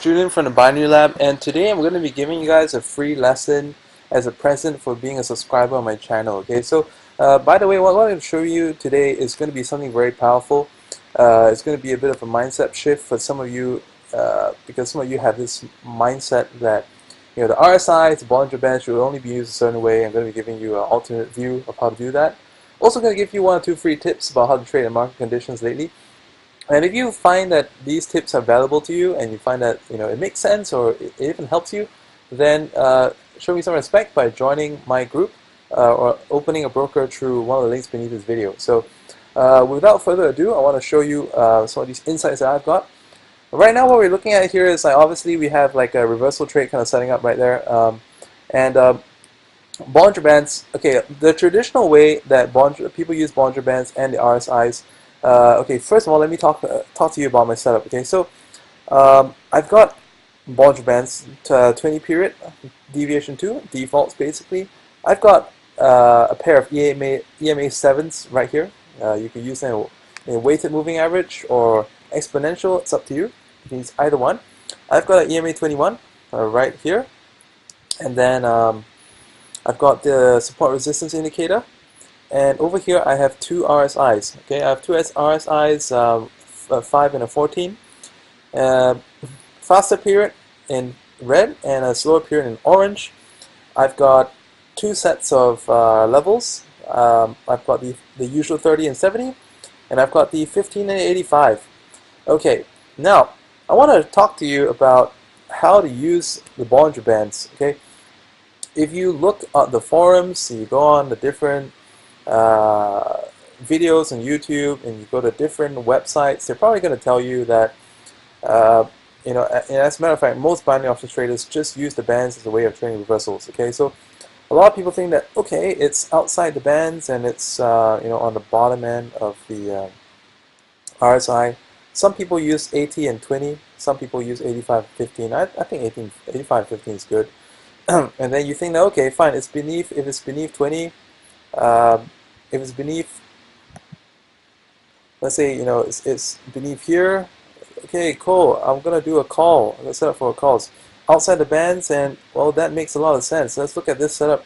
student from the Binary Lab, and today I'm going to be giving you guys a free lesson as a present for being a subscriber on my channel. Okay, so by the way, what I'm going to show you today is going to be something very powerful. It's going to be a bit of a mindset shift for some of you, because some of you have this mindset that the RSI, the Bollinger Bands, should only be used a certain way. I'm going to be giving you an alternate view of how to do that. Also going to give you 1 or 2 free tips about how to trade in market conditions lately. And if you find that these tips are valuable to you, and you find that it makes sense or it even helps you, then show me some respect by joining my group or opening a broker through one of the links beneath this video. So without further ado, I want to show you some of these insights that I've got. Right now, what we're looking at here is obviously we have like a reversal trade kind of setting up right there, and Bollinger Bands. Okay, the traditional way that people use Bollinger Bands and the RSIs. Okay, first of all, let me talk to you about my setup. Okay, so I've got Bollinger Bands to 20 period, deviation 2, defaults basically. I've got a pair of EMA 7s right here. You can use them in weighted moving average or exponential, it's up to you. You can use either one. I've got an EMA 21 right here, and then I've got the support resistance indicator. And over here I have 2 RSIs. Okay, I have 2 RSIs, a 5 and a 14. Faster period in red and a slower period in orange. I've got 2 sets of levels. I've got the usual 30 and 70, and I've got the 15 and 85. Okay, now I want to talk to you about how to use the Bollinger Bands. Okay, if you look at the forums, you go on the different videos on YouTube, and you go to different websites, they're probably going to tell you that and as a matter of fact, most binary options traders just use the bands as a way of trading reversals. Okay, so a lot of people think that it's outside the bands and it's on the bottom end of the RSI. Some people use 80 and 20. Some people use 85 and 15. I think 85 and 15 is good. And then you think that okay, fine, it's beneath. If it's beneath 20. If it's beneath, let's say, it's beneath here, okay, cool, I'm going to do a call. I'm going to set up for a calls. Outside the bands, and well, that makes a lot of sense. Let's look at this setup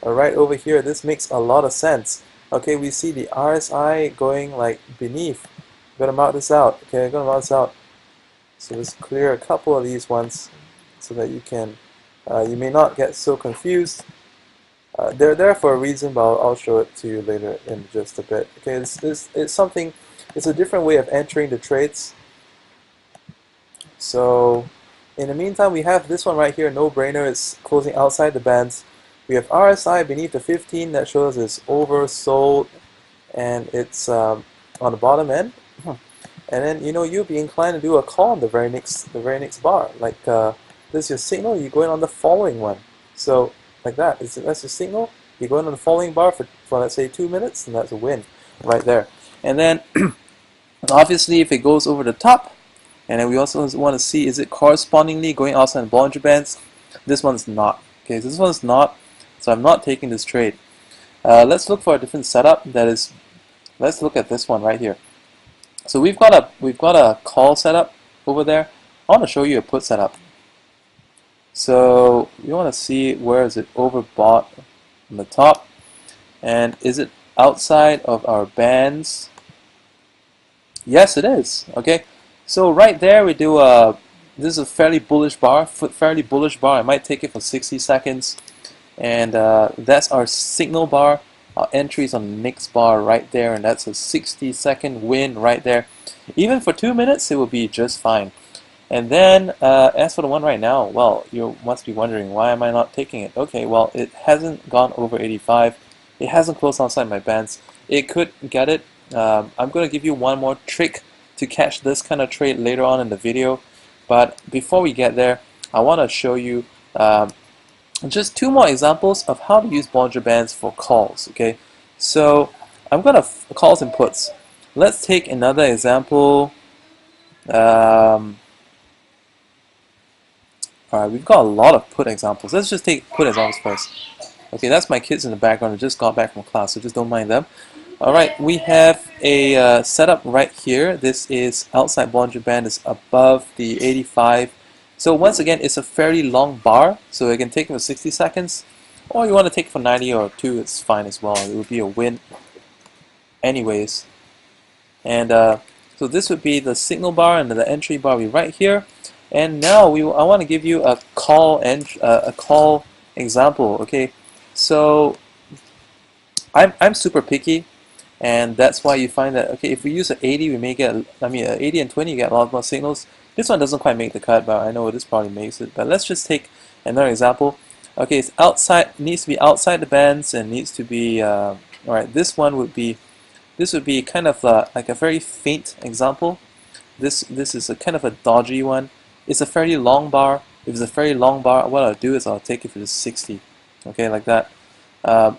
right over here. This makes a lot of sense. Okay, we see the RSI going like beneath. I'm going to mark this out. Okay, I'm going to mark this out. So let's clear a couple of these ones so that you can, you may not get so confused. They're there for a reason, but I'll show it to you later in just a bit. Okay, it's something. It's a different way of entering the trades. So, in the meantime, we have this one right here, no brainer. It's closing outside the bands. We have RSI beneath the 15 that shows it's oversold, and it's on the bottom end. And then you'll be inclined to do a call on the very next bar. Like this is your signal. You go in on the following one. So. Like that. That's your signal. You go in on the following bar for let's say 2 minutes, and that's a win right there. And then obviously if it goes over the top, and then we also want to see is it correspondingly going outside the Bollinger Bands. This one's not. Okay, so this one's not. So I'm not taking this trade. Let's look for a different setup. Let's look at this one right here. So we've got a call setup over there. I want to show you a put setup. So you want to see where is it overbought on the top, and is it outside of our bands? Yes, it is. Okay, so right there we do this is a fairly bullish bar. I might take it for 60 seconds, and that's our signal bar. Our entries on the next bar right there, and that's a 60-second win right there. Even for 2 minutes, it will be just fine. And then, as for the one right now, well, you must be wondering, why am I not taking it? Okay, well, it hasn't gone over 85. It hasn't closed outside my bands. It could get it. I'm going to give you one more trick to catch this kind of trade later on in the video. But before we get there, I want to show you just 2 more examples of how to use Bollinger Bands for calls. Okay, so I'm going to calls and puts. Let's take another example. Alright, we've got a lot of put examples. Let's just take put examples first. Okay, that's my kids in the background who just got back from class, so just don't mind them. Alright, we have a setup right here. This is outside Bollinger Band is above the 85 So once again, it's a fairly long bar, so it can take for 60 seconds, or you want to take for 90 or 2, it's fine as well. It would be a win anyways. And so this would be the signal bar, and the entry bar will be right here. And now I want to give you a call example. Okay, so I'm super picky, and that's why you find that, okay, if we use an 80, we may get, I mean, 80 and 20, you get a lot more signals. This one doesn't quite make the cut, but I know this probably makes it. But let's just take another example. Okay, it's outside, needs to be outside the bands, and needs to be, all right, this would be kind of like a very faint example. This is a kind of a dodgy one. It's a fairly long bar. If it's a fairly long bar, what I'll do is I'll take it to the 60, okay, like that. Um,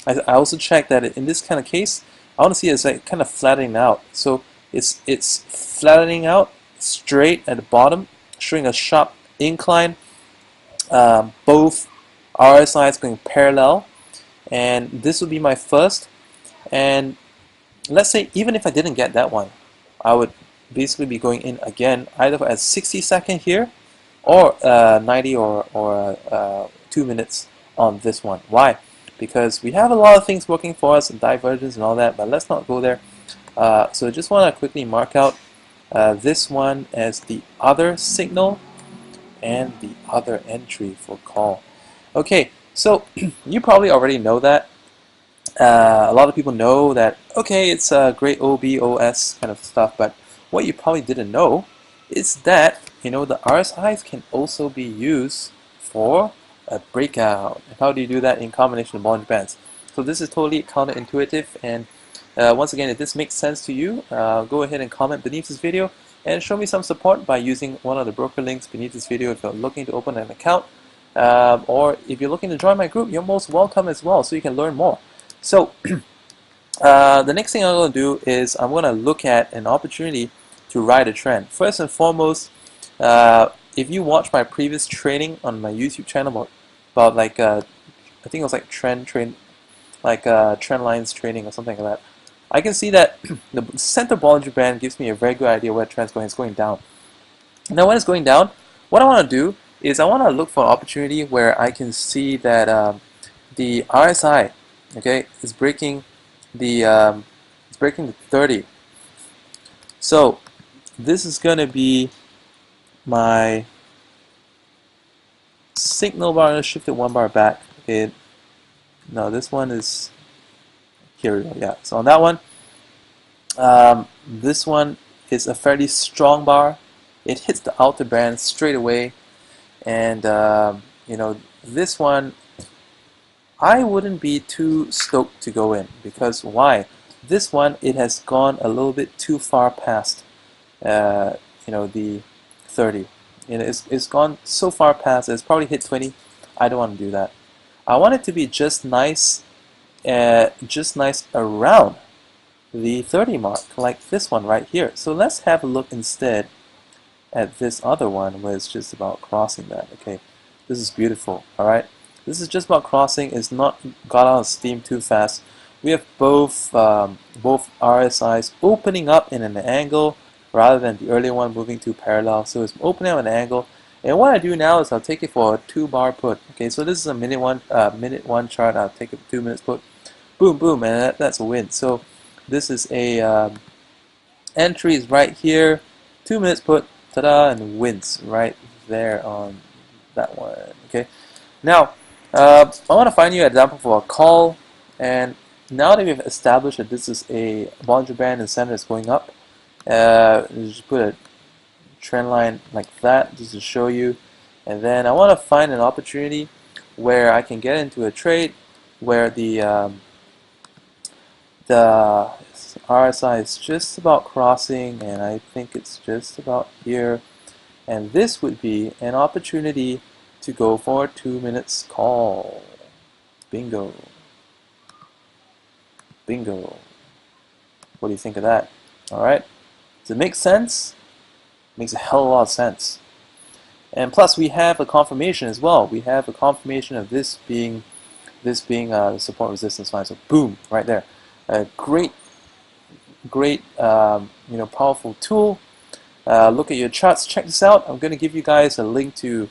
I also check that in this kind of case, I want to see it's like kind of flattening out. So it's flattening out straight at the bottom, showing a sharp incline. Both RSIs going parallel, and this will be my first. And let's say even if I didn't get that one, I would basically be going in again, either at 60 second here, or 90 or 2 minutes on this one. Why? Because we have a lot of things working for us, and divergence and all that, but let's not go there. So I just want to quickly mark out this one as the other signal and the other entry for call. Okay, so you probably already know that. A lot of people know that, okay, it's great OBOS kind of stuff, but what you probably didn't know is that, you know, the RSIs can also be used for a breakout. And how do you do that? In combination of Bollinger Bands. So this is totally counterintuitive, and once again, if this makes sense to you, go ahead and comment beneath this video and show me some support by using one of the broker links beneath this video if you're looking to open an account, or if you're looking to join my group, you're most welcome as well, so you can learn more. So the next thing I'm going to do is I'm going to look at an opportunity to ride a trend. First and foremost, if you watch my previous training on my YouTube channel about like I think it was like trend lines training or something like that, I can see that the center Bollinger Band gives me a very good idea where the trend's going. It's going down. Now when it's going down, what I want to do is I want to look for an opportunity where I can see that the RSI, okay, is breaking the 30. So this is going to be my signal bar. I'm going to shift it one bar back. Okay, no, this one is here we go. Yeah, so on that one, this one is a fairly strong bar. It hits the outer band straight away, and you know, this one I wouldn't be too stoked to go in, because why? This one, it has gone a little bit too far past you know, the 30. You know, it's gone so far past, it's probably hit 20. I don't want to do that. I want it to be just nice around the 30 mark, like this one right here. So let's have a look instead at this other one where it's just about crossing that. Okay, this is beautiful. All right, this is just about crossing. It's not got out of steam too fast. We have both RSIs opening up in an angle rather than the earlier one moving too parallel. So it's opening up an angle. And what I do now is I'll take it for a 2-bar put. Okay, so this is a minute one chart. I'll take it 2 minutes put. Boom, boom, and that's a win. So this is a entry is right here, 2 minutes put, ta-da, and wins right there on that one. Okay, now I want to find you an example for a call, and now that we've established that this is a Bollinger Band and center is going up, just put a trend line like that just to show you, and then I want to find an opportunity where I can get into a trade where the RSI is just about crossing, and I think it's just about here, and this would be an opportunity to go for a 2 minutes call. Bingo. Bingo. What do you think of that? Alright, does it make sense? Makes a hell of a lot of sense. And plus we have a confirmation as well. We have a confirmation of this being the support resistance line. So boom, right there. A great you know, powerful tool. look at your charts. Check this out. I'm going to give you guys a link to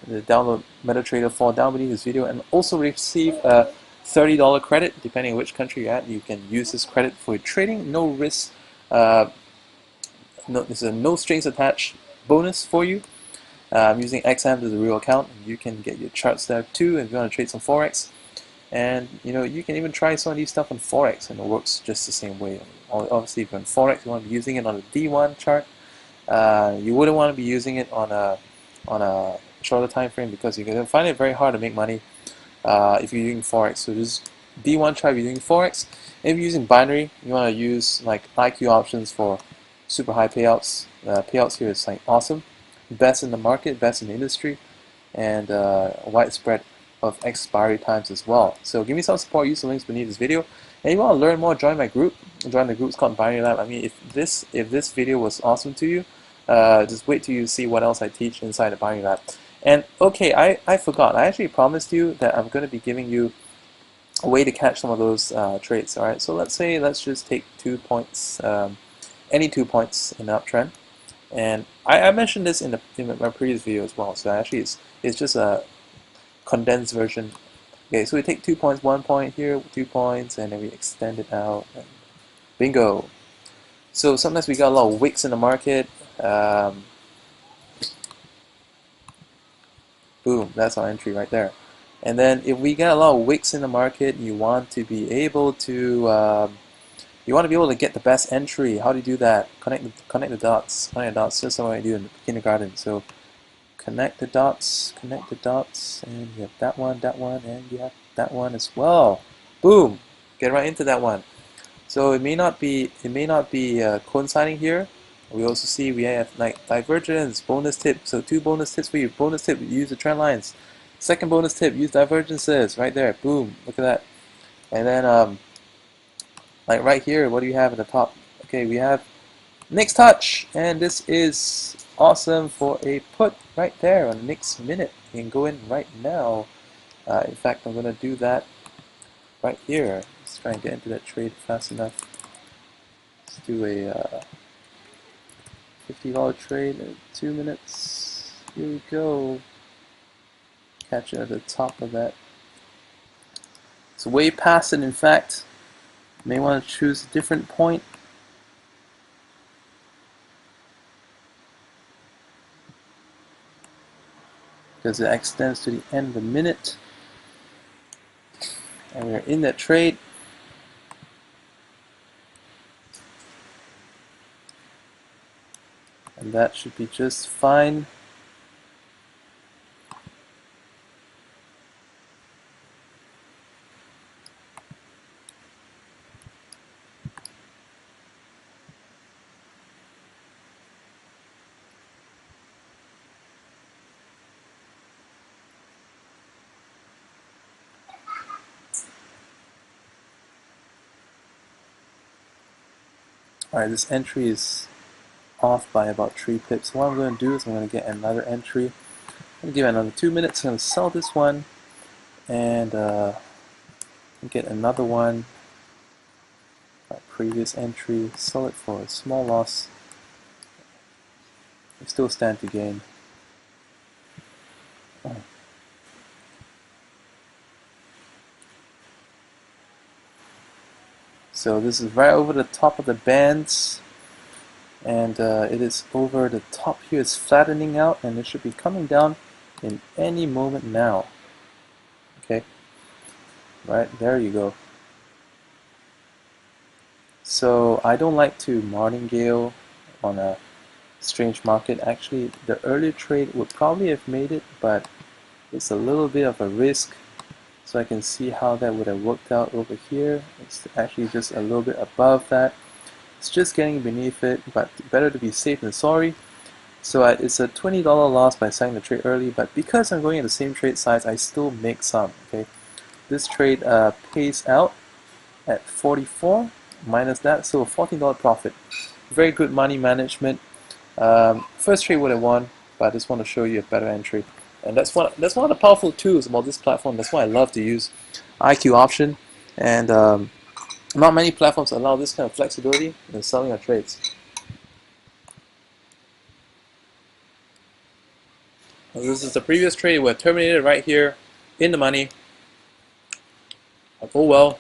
the download MetaTrader 4 down beneath this video, and also receive a $30 credit depending on which country you're at. You can use this credit for trading, no risk. There's a no strings attached bonus for you. I'm using XM as a real account, and you can get your charts there too if you want to trade some forex. And you can even try some of these stuff on forex, and it works just the same way. Obviously, if you're on forex, you want to be using it on a D1 chart. You wouldn't want to be using it on a shorter time frame, because you're going to find it very hard to make money if you're using forex. So just D1 chart if you're using forex. If you're using binary, you want to use like IQ options for super high payouts. Payouts here is like awesome, best in the market, best in the industry, and a widespread of expiry times as well. So give me some support. Use the links beneath this video. And if you want to learn more, join my group. Join the group. It's called Binary Lab. I mean, if this video was awesome to you, just wait till you see what else I teach inside the Binary Lab. And okay, I forgot. I actually promised you that I'm going to be giving you a way to catch some of those trades. All right. So let's just take 2 points, any 2 points in the uptrend. And I mentioned this in my previous video as well. So actually, it's just a condensed version. Okay, so we take 2 points, 1 point here, 2 points, and then we extend it out. And bingo. So sometimes we got a lot of wicks in the market. Boom, that's our entry right there. And then if we get a lot of wicks in the market, you want to be able to get the best entry. How do you do that? Connect the dots. Connect the dots, just like I do in kindergarten. So connect the dots, and you have that one, and you have that one as well. Boom! Get right into that one. So it may not be coinciding here. We also see we have like divergence, bonus tip. So 2 bonus tips for you. Bonus tip, use the trend lines. Second bonus tip, use divergences. Right there. Boom! Look at that. And then like right here, what do you have at the top? Okay, we have next touch, and this is awesome for a put right there on the next minute. You can go in right now. In fact, I'm going to do that right here. Let's try and get into that trade fast enough. Let's do a $50 trade in 2 minutes. Here we go. Catch it at the top of that. It's way past it, in fact. You may want to choose a different point. Because it extends to the end of the minute. And we're in that trade. And that should be just fine. Alright, this entry is off by about 3 pips. What I'm going to do is I'm going to get another entry. I'm going to give it another 2 minutes. I'm going to sell this one and get another one. My previous entry, sell it for a small loss. We still stand to gain. So this is right over the top of the bands, and it is over the top here. It's flattening out, and it should be coming down in any moment now. Okay, right there you go. So I don't like to martingale on a strange market. Actually, the earlier trade would probably have made it, but it's a little bit of a risk. So I can see how that would have worked out over here. It's actually just a little bit above that. It's just getting beneath it, but better to be safe than sorry. So it's a $20 loss by selling the trade early, but because I'm going at the same trade size, I still make some. Okay, this trade pays out at 44 minus that, so a $14 profit. Very good money management. First trade would have won, but I just want to show you a better entry. And that's one of the powerful tools about this platform. That's why I love to use IQ option. And not many platforms allow this kind of flexibility in selling your trades. This is the previous trade. We're terminated right here in the money. Oh well.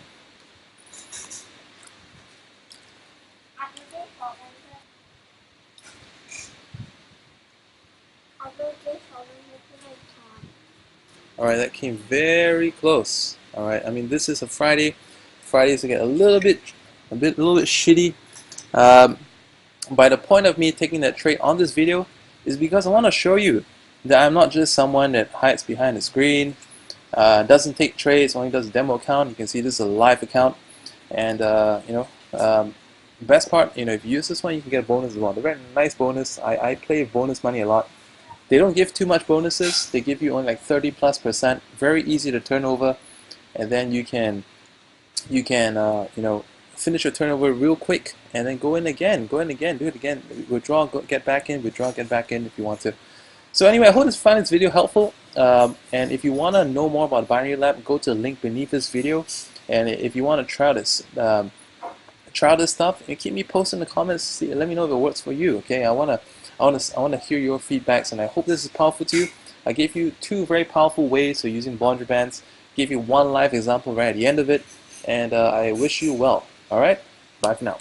Alright, that came very close. Alright, I mean this is a Friday. Fridays get a little bit shitty. Um, by the point of me taking that trade on this video is because I want to show you that I'm not just someone that hides behind the screen, doesn't take trades, only does a demo account. You can see this is a live account, and best part, if you use this one, you can get a bonus as well. The very nice bonus. I play bonus money a lot. They don't give too much bonuses. They give you only like 30+%. Very easy to turn over, and then you can finish your turnover real quick, and then go in again, do it again, withdraw, get back in, withdraw, get back in if you want to. So anyway, I hope you find this video helpful, and if you want to know more about Binary Lab, go to the link beneath this video, and if you want to try this stuff, and keep me posted in the comments. Let me know if it works for you. Okay, I wanna hear your feedbacks, and I hope this is powerful to you. I gave you 2 very powerful ways of using Bollinger Bands. Gave you 1 live example right at the end of it, and I wish you well. All right, bye for now.